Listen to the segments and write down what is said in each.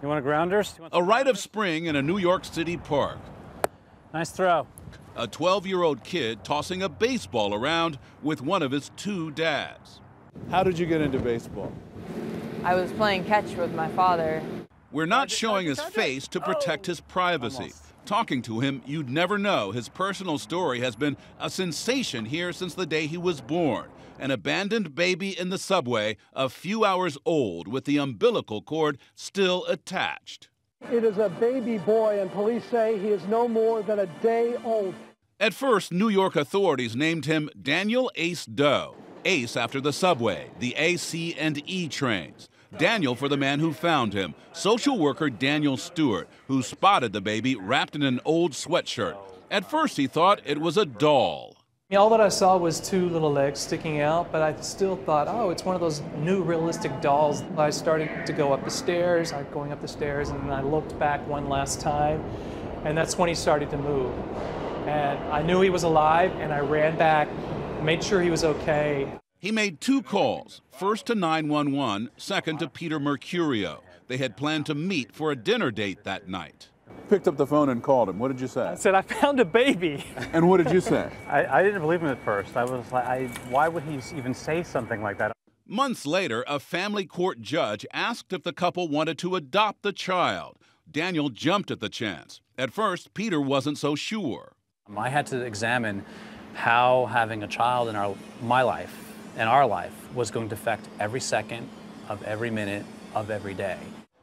You want a grounders? A rite of spring in a New York City park. Nice throw. A 12-year-old kid tossing a baseball around with one of his two dads. How did you get into baseball? I was playing catch with my father. We're not showing his face to protect his privacy. Talking to him, you'd never know his personal story has been a sensation here since the day he was born. An abandoned baby in the subway, a few hours old, with the umbilical cord still attached. It is a baby boy, and police say he is no more than a day old. At first, New York authorities named him Daniel Ace Doe. Ace after the subway, the A, C, and E trains. Daniel for the man who found him, social worker Daniel Stewart, who spotted the baby wrapped in an old sweatshirt. At first, he thought it was a doll. All that I saw was two little legs sticking out, but I still thought, oh, it's one of those new realistic dolls. I started to go up the stairs, going up the stairs, and I looked back one last time, and that's when he started to move. And I knew he was alive, and I ran back, made sure he was okay. He made two calls, first to 911, second to Peter Mercurio. They had planned to meet for a dinner date that night. Picked up the phone and called him. What did you say? I said, I found a baby. And what did you say? I didn't believe him at first. I was like, why would he even say something like that? Months later, a family court judge asked if the couple wanted to adopt the child. Daniel jumped at the chance. At first, Peter wasn't so sure. I had to examine how having a child in my life and our life was going to affect every second of every minute of every day.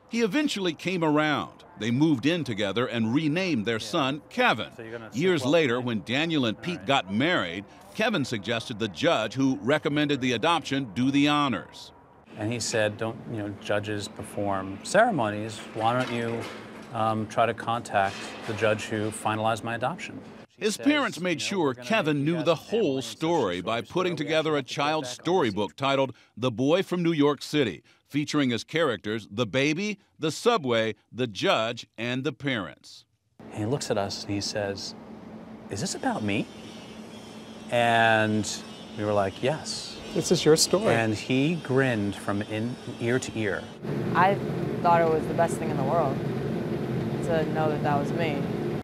He eventually came around. They moved in together and renamed their son Kevin. Years later, when Daniel and Pete got married, Kevin suggested the judge who recommended the adoption do the honors. And he said, don't judges perform ceremonies? Why don't you try to contact the judge who finalized my adoption? His parents made sure Kevin knew the whole story by putting together a child's storybook titled The Boy from New York City, featuring as characters the baby, the subway, the judge, and the parents. And he looks at us and he says, is this about me? And we were like, yes. This is your story. And he grinned from ear to ear. I thought it was the best thing in the world to know that that was me.